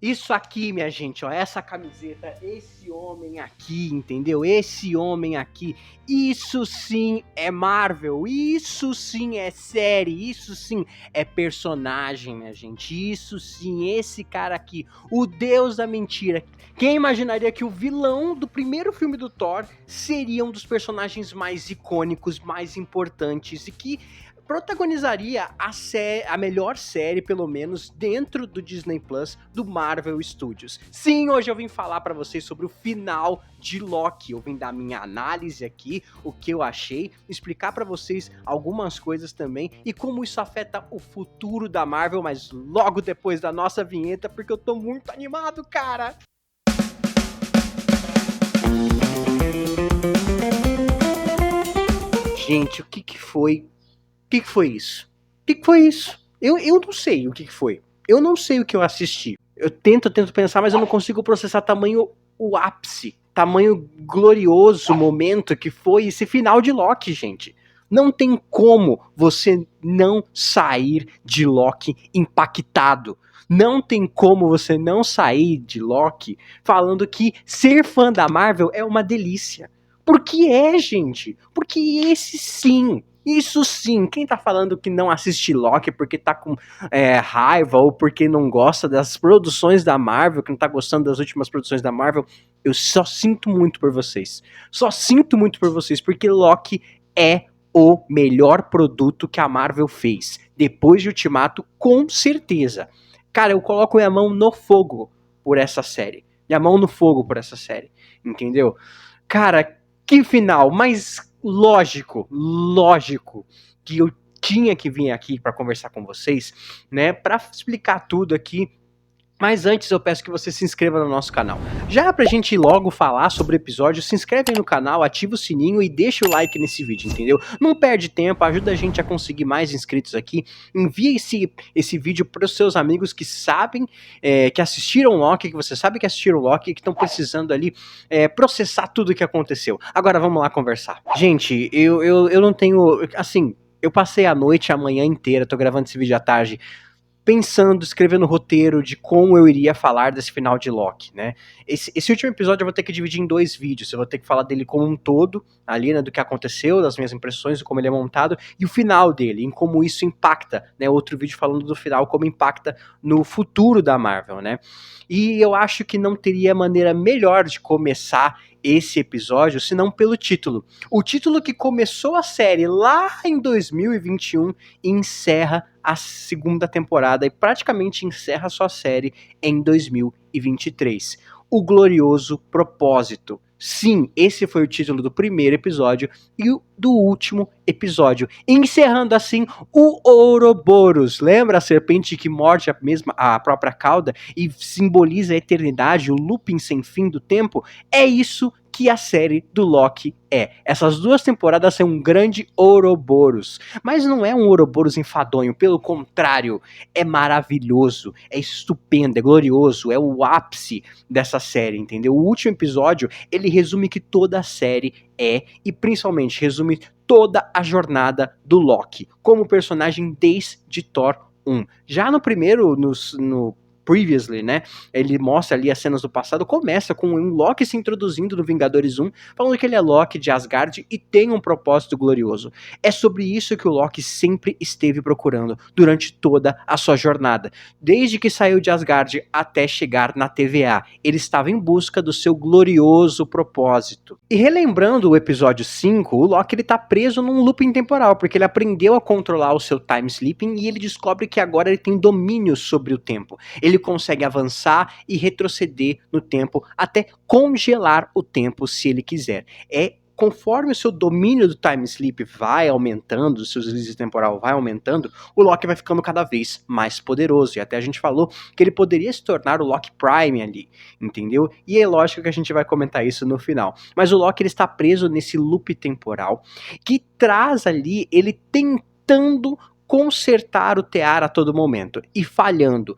Isso aqui, minha gente, ó, essa camiseta, esse homem aqui, entendeu? Esse homem aqui, isso sim é Marvel, isso sim é série, isso sim é personagem, minha gente, isso sim, esse cara aqui, o deus da mentira. Quem imaginaria que o vilão do primeiro filme do Thor seria um dos personagens mais icônicos, mais importantes e que protagonizaria a melhor série, pelo menos, dentro do Disney Plus, do Marvel Studios. Sim, hoje eu vim falar pra vocês sobre o final de Loki. Eu vim dar minha análise aqui, o que eu achei, explicar pra vocês algumas coisas também e como isso afeta o futuro da Marvel, mas logo depois da nossa vinheta, porque eu tô muito animado, cara! Gente, o que foi? O que foi isso? O que foi isso? Eu não sei o que foi. Eu não sei o que eu assisti. Eu tento pensar, mas eu não consigo processar tamanho o ápice, tamanho glorioso momento que foi esse final de Loki, gente. Não tem como você não sair de Loki impactado. Não tem como você não sair de Loki falando que ser fã da Marvel é uma delícia. Porque é, gente. Porque esse sim. Isso sim, quem tá falando que não assiste Loki porque tá com raiva ou porque não gosta das produções da Marvel, que não tá gostando das últimas produções da Marvel, eu só sinto muito por vocês. Só sinto muito por vocês, porque Loki é o melhor produto que a Marvel fez. Depois de Ultimato, com certeza. Cara, eu coloco minha mão no fogo por essa série. Minha mão no fogo por essa série. Entendeu? Cara, que final, mas lógico que eu tinha que vir aqui para conversar com vocês, né, para explicar tudo aqui. Mas antes eu peço que você se inscreva no nosso canal. Já pra gente logo falar sobre o episódio, se inscreve aí no canal, ativa o sininho e deixa o like nesse vídeo, entendeu? Não perde tempo, ajuda a gente a conseguir mais inscritos aqui. Envia esse vídeo pros seus amigos que sabem, que assistiram Loki, que você sabe que assistiram Loki, que estão precisando ali processar tudo o que aconteceu. Agora vamos lá conversar. Gente, eu não tenho, assim, eu passei a noite, a manhã inteira, tô gravando esse vídeo à tarde, pensando, escrevendo roteiro de como eu iria falar desse final de Loki, né? Esse último episódio eu vou ter que dividir em 2 vídeos. Eu vou ter que falar dele como um todo, ali, né, do que aconteceu, das minhas impressões, de como ele é montado, e o final dele, em como isso impacta, né? Outro vídeo falando do final, como impacta no futuro da Marvel, né? E eu acho que não teria maneira melhor de começar esse episódio, senão pelo título. O título que começou a série lá em 2021 e encerra a segunda temporada e praticamente encerra sua série em 2023. O Glorioso Propósito. Sim, esse foi o título do primeiro episódio e do último episódio, encerrando assim o Ouroboros. Lembra a serpente que morde a própria cauda e simboliza a eternidade, o looping sem fim do tempo? É isso que a série do Loki é. Essas 2 temporadas são um grande Ouroboros. Mas não é um Ouroboros enfadonho, pelo contrário, é maravilhoso, é estupendo, é glorioso, é o ápice dessa série, entendeu? O último episódio, ele resume que toda a série é, e principalmente resume toda a jornada do Loki, como personagem desde Thor 1. Já no primeiro, no Previously, né? Ele mostra ali as cenas do passado, começa com um Loki se introduzindo no Vingadores 1, falando que ele é Loki de Asgard e tem um propósito glorioso. É sobre isso que o Loki sempre esteve procurando durante toda a sua jornada. Desde que saiu de Asgard até chegar na TVA, ele estava em busca do seu glorioso propósito. E relembrando o episódio 5, o Loki ele tá preso num looping temporal, porque ele aprendeu a controlar o seu time sleeping e ele descobre que agora ele tem domínio sobre o tempo. Ele consegue avançar e retroceder no tempo, até congelar o tempo se ele quiser. Conforme o seu domínio do time sleep vai aumentando, o seu release temporal vai aumentando, o Loki vai ficando cada vez mais poderoso. E até a gente falou que ele poderia se tornar o Loki Prime ali, entendeu? E é lógico que a gente vai comentar isso no final. Mas o Loki ele está preso nesse loop temporal que traz ali ele tentando consertar o Tear a todo momento e falhando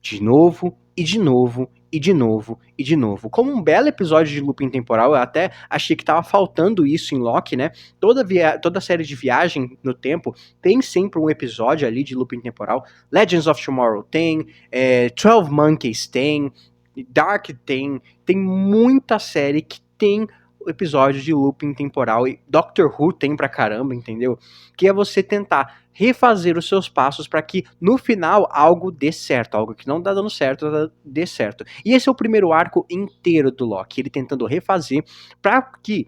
de novo e de novo, e de novo, e de novo. Como um belo episódio de looping temporal, eu até achei que tava faltando isso em Loki, né? Toda série de viagem no tempo tem sempre um episódio ali de looping temporal. Legends of Tomorrow tem, 12 Monkeys tem, Dark tem muita série que tem episódio de looping temporal, e Doctor Who tem pra caramba, entendeu? Que é você tentar refazer os seus passos para que no final algo dê certo, algo que não tá dando certo, dê certo. E esse é o primeiro arco inteiro do Loki, ele tentando refazer para que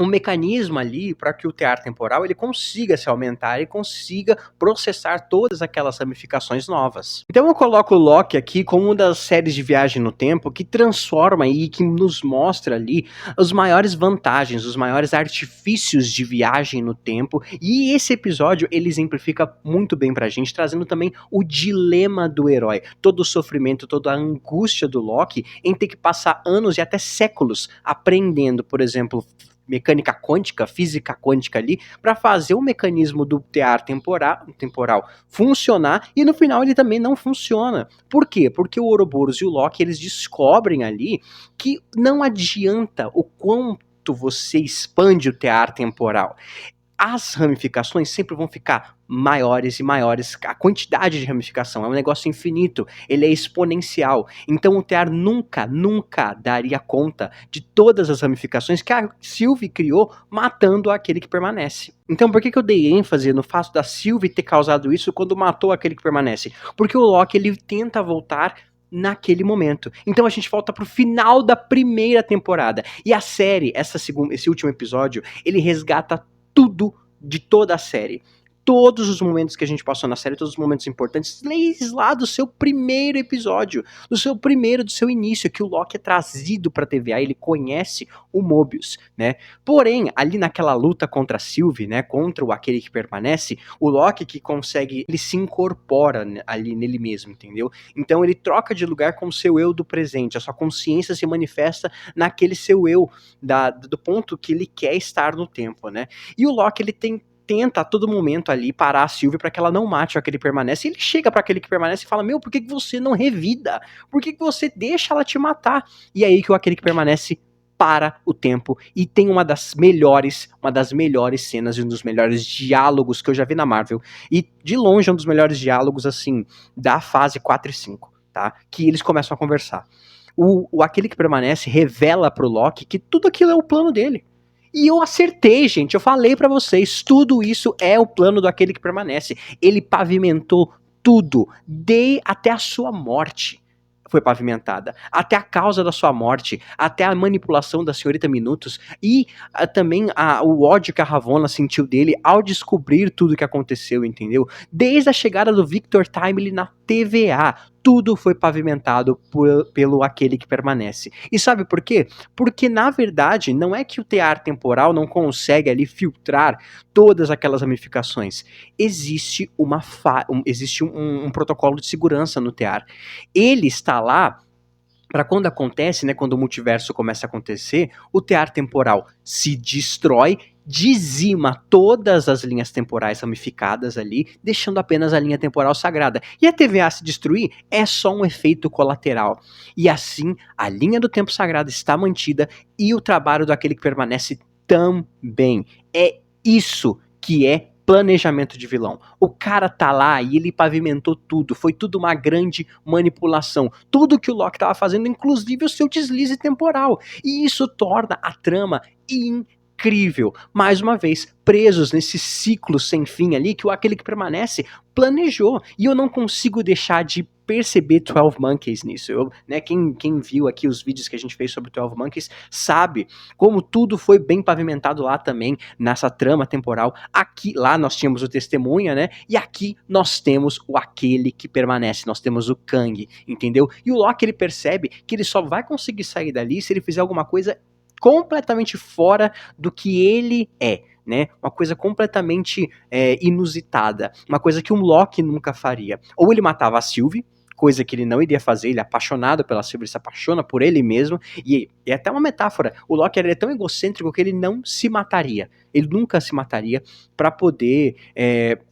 um mecanismo ali para que o tear temporal ele consiga se aumentar e consiga processar todas aquelas ramificações novas. Então eu coloco o Loki aqui como uma das séries de viagem no tempo que transforma e que nos mostra ali as maiores vantagens, os maiores artifícios de viagem no tempo, e esse episódio ele exemplifica muito bem pra gente, trazendo também o dilema do herói, todo o sofrimento, toda a angústia do Loki em ter que passar anos e até séculos aprendendo, por exemplo, mecânica quântica, física quântica ali, para fazer o mecanismo do tear temporal funcionar, e no final ele também não funciona. Por quê? Porque o Ouroboros e o Loki, eles descobrem ali que não adianta o quanto você expande o tear temporal. As ramificações sempre vão ficar maiores e maiores, a quantidade de ramificação é um negócio infinito, ele é exponencial, então o tear nunca daria conta de todas as ramificações que a Sylvie criou, matando aquele que permanece. Então por que eu dei ênfase no fato da Sylvie ter causado isso quando matou aquele que permanece? Porque o Loki, ele tenta voltar naquele momento. Então a gente volta pro final da primeira temporada, e a série, esse último episódio, ele resgata tudo de toda a série. Todos os momentos que a gente passou na série, todos os momentos importantes, desde lá do seu primeiro episódio, do seu início, que o Loki é trazido pra TVA, ele conhece o Mobius, né? Porém, ali naquela luta contra a Sylvie, né, contra aquele que permanece, o Loki que consegue, ele se incorpora ali nele mesmo, entendeu? Então ele troca de lugar com o seu eu do presente, a sua consciência se manifesta naquele seu eu, do ponto que ele quer estar no tempo, né? E o Loki, ele tenta a todo momento ali parar a Sylvie para que ela não mate aquele que permanece. E ele chega para aquele que permanece e fala: meu, por que você não revida? Por que você deixa ela te matar? E aí que aquele que permanece para o tempo e tem uma das melhores cenas e um dos melhores diálogos que eu já vi na Marvel. E de longe é um dos melhores diálogos, assim, da fase 4 e 5, tá? Que eles começam a conversar. Aquele que permanece revela pro Loki que tudo aquilo é o plano dele. E eu acertei, gente, eu falei pra vocês, tudo isso é o plano daquele que permanece. Ele pavimentou tudo, até a sua morte foi pavimentada, até a causa da sua morte, até a manipulação da senhorita Minutos, e também o ódio que a Ravonna sentiu dele ao descobrir tudo o que aconteceu, entendeu? Desde a chegada do Victor Timely na TVA, tudo foi pavimentado pelo aquele que permanece. E sabe por quê? Porque, na verdade, não é que o tear temporal não consegue ali filtrar todas aquelas ramificações. Existe um protocolo de segurança no tear. Ele está lá para quando acontece, né, quando o multiverso começa a acontecer, o tear temporal se destrói, dizima todas as linhas temporais ramificadas ali, deixando apenas a linha temporal sagrada. E a TVA se destruir é só um efeito colateral. E assim, a linha do tempo sagrado está mantida e o trabalho daquele que permanece também. É isso que é planejamento de vilão. O cara tá lá e ele pavimentou tudo, foi tudo uma grande manipulação. Tudo que o Loki tava fazendo, inclusive o seu deslize temporal. E isso torna a trama incrível. Mais uma vez, presos nesse ciclo sem fim ali, que aquele que permanece planejou. E eu não consigo deixar de perceber 12 Monkeys nisso. Né, quem viu aqui os vídeos que a gente fez sobre 12 Monkeys sabe como tudo foi bem pavimentado lá também, nessa trama temporal. Lá nós tínhamos o Testemunha, né? E aqui nós temos aquele que permanece, nós temos o Kang, entendeu? E o Loki, ele percebe que ele só vai conseguir sair dali se ele fizer alguma coisa completamente fora do que ele é, né? Uma coisa completamente inusitada, uma coisa que um Loki nunca faria. Ou ele matava a Sylvie, coisa que ele não iria fazer. Ele é apaixonado pela Sylvie, ele se apaixona por ele mesmo, e é até uma metáfora, o Loki ele é tão egocêntrico que ele não se mataria, ele nunca se mataria pra poder,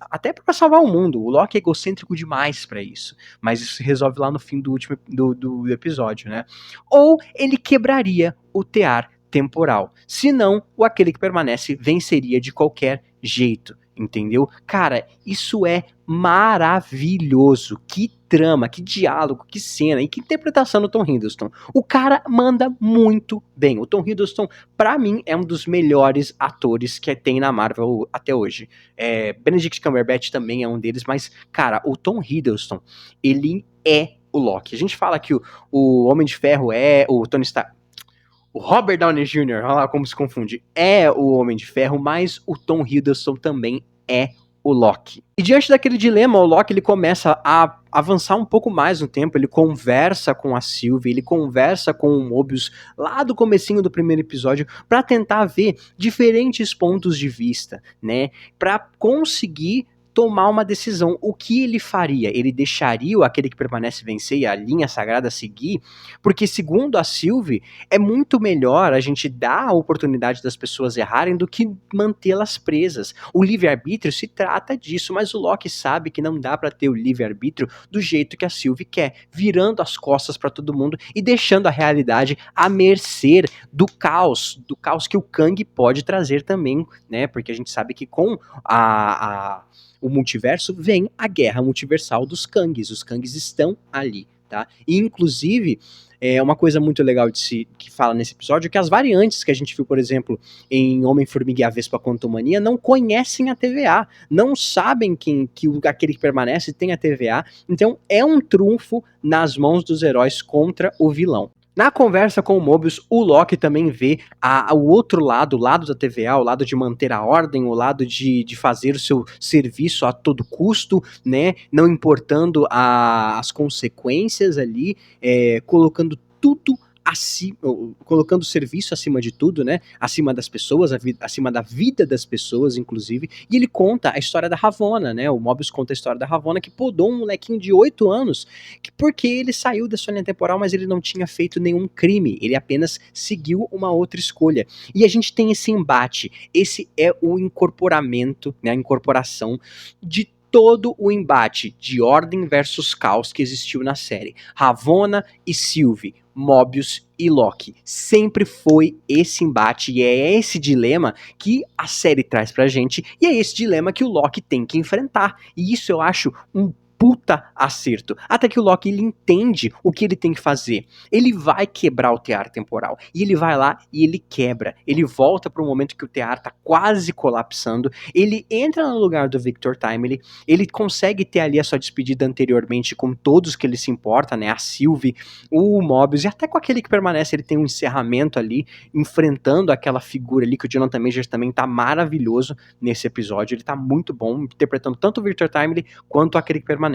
até pra salvar o mundo. O Loki é egocêntrico demais pra isso, mas isso se resolve lá no fim do último do episódio, né? Ou ele quebraria o tear temporal, senão o aquele que permanece venceria de qualquer jeito, entendeu? Cara, isso é maravilhoso, que trama, que diálogo, que cena e que interpretação do Tom Hiddleston. O cara manda muito bem. O Tom Hiddleston, pra mim, é um dos melhores atores que tem na Marvel até hoje. Benedict Cumberbatch também é um deles, mas, cara, o Tom Hiddleston, ele é o Loki. A gente fala que o Homem de Ferro é o Tony Stark, o Robert Downey Jr., olha lá como se confunde, é o Homem de Ferro, mas o Tom Hiddleston também é o Loki. E diante daquele dilema, o Loki ele começa a avançar um pouco mais no tempo, ele conversa com a Sylvie, ele conversa com o Mobius lá do comecinho do primeiro episódio para tentar ver diferentes pontos de vista, né? Para conseguir tomar uma decisão. O que ele faria? Ele deixaria aquele que permanece vencer e a linha sagrada seguir? Porque segundo a Sylvie, é muito melhor a gente dar a oportunidade das pessoas errarem do que mantê-las presas. O livre-arbítrio se trata disso, mas o Loki sabe que não dá pra ter o livre-arbítrio do jeito que a Sylvie quer, virando as costas pra todo mundo e deixando a realidade à mercê do caos que o Kang pode trazer também, né? Porque a gente sabe que com o multiverso vem a guerra multiversal dos Kangs. Os Kangs estão ali, tá? E, inclusive, uma coisa muito legal que fala nesse episódio é que as variantes que a gente viu, por exemplo, em Homem-Formiga e a Vespa Quantumania não conhecem a TVA, não sabem aquele que permanece tem a TVA, então é um trunfo nas mãos dos heróis contra o vilão. Na conversa com o Mobius, o Loki também vê o outro lado, o lado da TVA, o lado de manter a ordem, o lado de fazer o seu serviço a todo custo, né, não importando as consequências ali, colocando tudo acima, colocando o serviço acima de tudo, né, acima das pessoas, acima da vida das pessoas, inclusive, e ele conta a história da Ravonna, né, o Mobius conta a história da Ravonna, que podou um molequinho de 8 anos, porque ele saiu da sua linha temporal, mas ele não tinha feito nenhum crime, ele apenas seguiu uma outra escolha, e a gente tem esse embate, esse é o incorporamento, né, a incorporação de todo o embate de ordem versus caos que existiu na série. Ravonna e Sylvie, Mobius e Loki. Sempre foi esse embate e é esse dilema que a série traz pra gente e é esse dilema que o Loki tem que enfrentar. E isso eu acho um puta acerto. Até que o Loki ele entende o que ele tem que fazer. Ele vai quebrar o tear temporal. E ele vai lá e ele quebra. Ele volta para o momento que o tear tá quase colapsando. Ele entra no lugar do Victor Timely. Ele consegue ter ali a sua despedida anteriormente com todos que ele se importa, né? A Sylvie, o Mobius e até com aquele que permanece. Ele tem um encerramento ali, enfrentando aquela figura ali que o Jonathan Majors também tá maravilhoso nesse episódio. Ele tá muito bom, interpretando tanto o Victor Timely quanto aquele que permanece.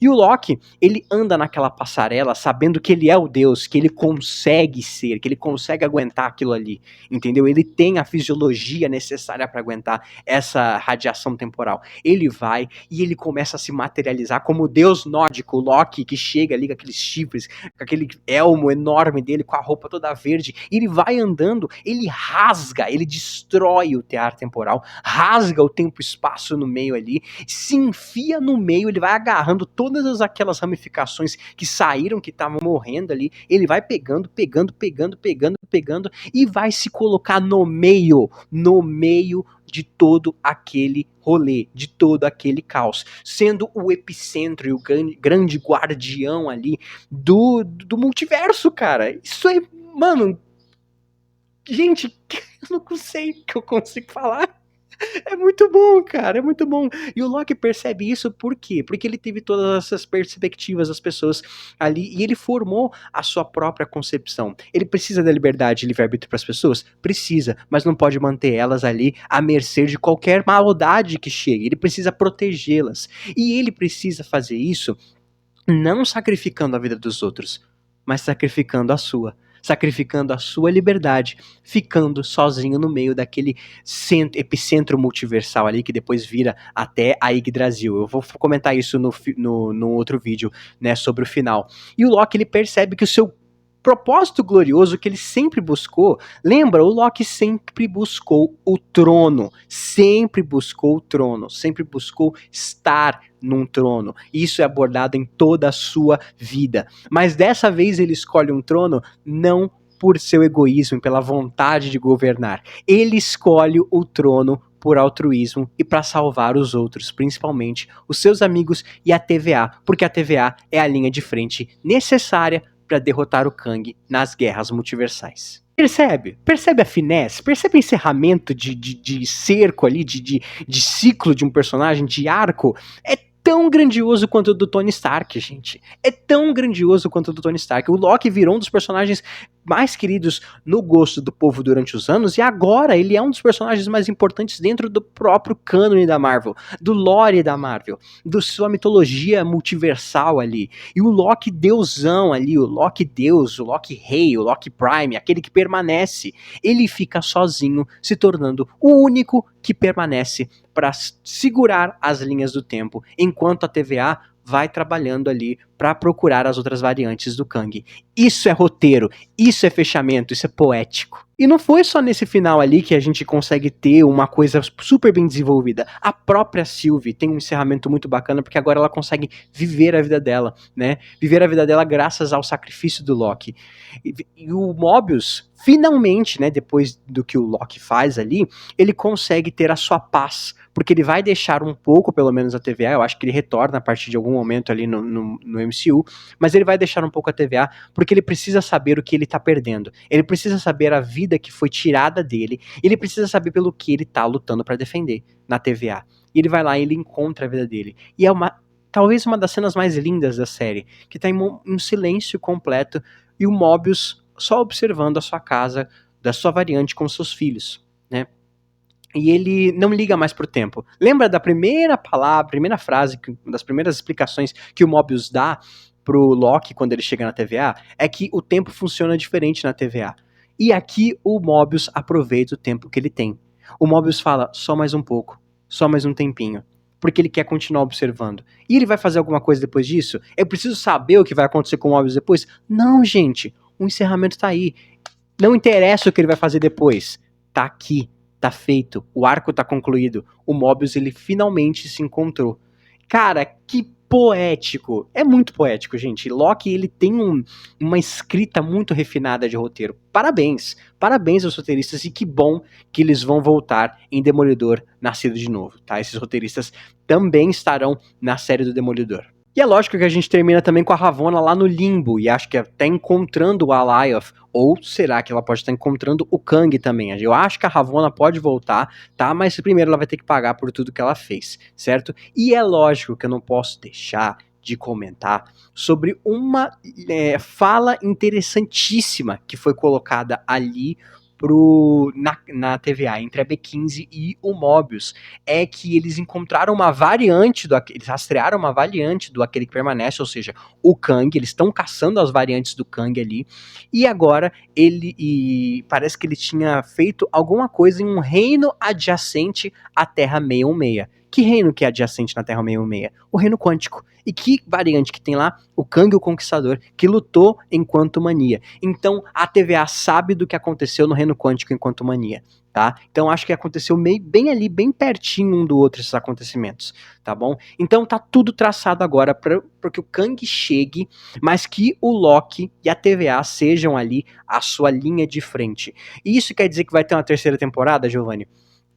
E o Loki, ele anda naquela passarela sabendo que ele é o Deus, que ele consegue ser, que ele consegue aguentar aquilo ali, entendeu? Ele tem a fisiologia necessária para aguentar essa radiação temporal. Ele vai e ele começa a se materializar como o Deus nórdico, o Loki, que chega ali com aqueles chifres, com aquele elmo enorme dele, com a roupa toda verde. Ele vai andando, ele rasga, ele destrói o tear temporal, rasga o tempo e espaço no meio ali, se enfia no meio, ele vai agarrando todas aquelas ramificações que saíram, que estavam morrendo ali, ele vai pegando e vai se colocar no meio de todo aquele rolê, de todo aquele caos, sendo o epicentro e o grande guardião ali do multiverso, cara. Isso é, mano, gente, eu não sei o que eu consigo falar. É muito bom, cara, é muito bom. E o Loki percebe isso por quê? Porque ele teve todas essas perspectivas das pessoas ali e ele formou a sua própria concepção. Ele precisa da liberdade e livre-arbítrio para as pessoas? Precisa, mas não pode manter elas ali à mercê de qualquer maldade que chegue. Ele precisa protegê-las. E ele precisa fazer isso não sacrificando a vida dos outros, mas sacrificando a sua. sacrificando a sua liberdade, ficando sozinho no meio daquele epicentro multiversal ali, que depois vira até a Yggdrasil. Eu vou comentar isso no outro vídeo, né, sobre o final. E o Loki, ele percebe que o seu propósito glorioso que ele sempre buscou, lembra, o Loki sempre buscou o trono, sempre buscou estar num trono. Isso é abordado em toda a sua vida. Mas dessa vez ele escolhe um trono não por seu egoísmo, pela vontade de governar. Ele escolhe o trono por altruísmo e para salvar os outros, principalmente os seus amigos e a TVA, porque a TVA é a linha de frente necessária para derrotar o Kang nas guerras multiversais. Percebe? Percebe a finesse? Percebe o encerramento de cerco ali, de ciclo de um personagem, de arco? É tão grandioso quanto o do Tony Stark, gente. É tão grandioso quanto o do Tony Stark. O Loki virou um dos personagens mais queridos no gosto do povo durante os anos, e agora ele é um dos personagens mais importantes dentro do próprio cânone da Marvel, do lore da Marvel, da sua mitologia multiversal ali. E o Loki deusão ali, o Loki deus, o Loki rei, o Loki Prime, aquele que permanece, ele fica sozinho, se tornando o único que permanece para segurar as linhas do tempo, enquanto a TVA vai trabalhando ali para procurar as outras variantes do Kang. Isso é roteiro, isso é fechamento, isso é poético. E não foi só nesse final ali que a gente consegue ter uma coisa super bem desenvolvida. A própria Sylvie tem um encerramento muito bacana, porque agora ela consegue viver a vida dela, né? Viver a vida dela graças ao sacrifício do Loki. E o Mobius, finalmente, né, depois do que o Loki faz ali, ele consegue ter a sua paz, porque ele vai deixar um pouco, pelo menos, a TVA, eu acho que ele retorna a partir de algum momento ali no MCU, mas ele vai deixar um pouco a TVA, porque ele precisa saber o que ele tá perdendo, ele precisa saber a vida que foi tirada dele, ele precisa saber pelo que ele tá lutando para defender na TVA, e ele vai lá e ele encontra a vida dele, e é talvez uma das cenas mais lindas da série, que tá em um silêncio completo, e o Mobius só observando a sua casa, da sua variante com seus filhos, né? E ele não liga mais pro tempo. Lembra da primeira palavra, primeira frase, uma das primeiras explicações que o Mobius dá pro Loki quando ele chega na TVA? É que o tempo funciona diferente na TVA. E aqui o Mobius aproveita o tempo que ele tem. O Mobius fala, só mais um pouco, só mais um tempinho. Porque ele quer continuar observando. E ele vai fazer alguma coisa depois disso? Eu preciso saber o que vai acontecer com o Mobius depois? Não, gente. O encerramento tá aí. Não interessa o que ele vai fazer depois. Tá aqui. Tá feito, o arco tá concluído, o Mobius ele finalmente se encontrou. Cara, que poético, é muito poético, gente. Loki ele tem uma escrita muito refinada de roteiro. Parabéns, parabéns aos roteiristas e que bom que eles vão voltar em Demolidor Nascido de Novo, tá? Esses roteiristas também estarão na série do Demolidor. E é lógico que a gente termina também com a Ravonna lá no limbo, e acho que até encontrando o Alioth, ou será que ela pode estar encontrando o Kang também? Eu acho que a Ravonna pode voltar, tá? Mas primeiro ela vai ter que pagar por tudo que ela fez, certo? E é lógico que eu não posso deixar de comentar sobre uma fala interessantíssima que foi colocada ali na TVA, entre a B15 e o Mobius, é que eles encontraram uma variante, eles rastrearam uma variante do aquele que permanece, ou seja, o Kang, eles estão caçando as variantes do Kang ali, e agora parece que ele tinha feito alguma coisa em um reino adjacente à Terra 616. Que reino que é adjacente na Terra 616? O reino quântico. E que variante que tem lá? O Kang o Conquistador, que lutou enquanto Mania. Então, a TVA sabe do que aconteceu no reino quântico enquanto Mania, tá? Então, acho que aconteceu bem ali, bem pertinho um do outro esses acontecimentos, tá bom? Então, tá tudo traçado agora para que o Kang chegue, mas que o Loki e a TVA sejam ali a sua linha de frente. E isso quer dizer que vai ter uma terceira temporada, Giovanni?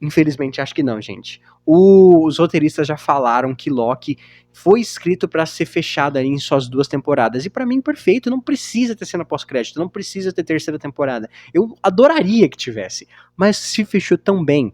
Infelizmente, acho que não, gente. Os roteiristas já falaram que Loki foi escrito para ser fechado ali em suas 2 temporadas. E para mim, perfeito, não precisa ter cena pós-crédito, não precisa ter terceira temporada. Eu adoraria que tivesse, mas se fechou tão bem,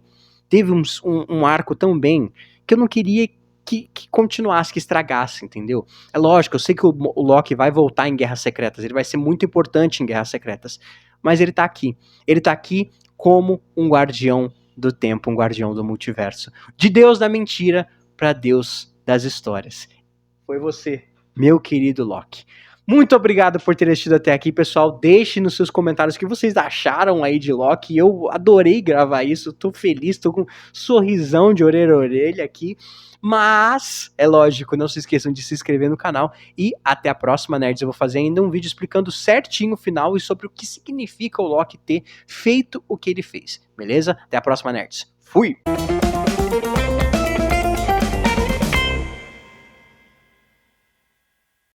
teve um arco tão bem, que eu não queria que continuasse, que estragasse, entendeu? É lógico, eu sei que o Loki vai voltar em Guerras Secretas, ele vai ser muito importante em Guerras Secretas, mas ele tá aqui. Ele tá aqui como um guardião do tempo, um guardião do multiverso. De Deus da mentira para Deus das histórias. Foi você, meu querido Loki. Muito obrigado por ter assistido até aqui, pessoal. Deixe nos seus comentários o que vocês acharam aí de Loki. Eu adorei gravar isso, tô feliz, tô com um sorrisão de orelha a orelha aqui. Mas, é lógico, não se esqueçam de se inscrever no canal. E até a próxima, nerds. Eu vou fazer ainda um vídeo explicando certinho o final e sobre o que significa o Loki ter feito o que ele fez. Beleza? Até a próxima, nerds. Fui!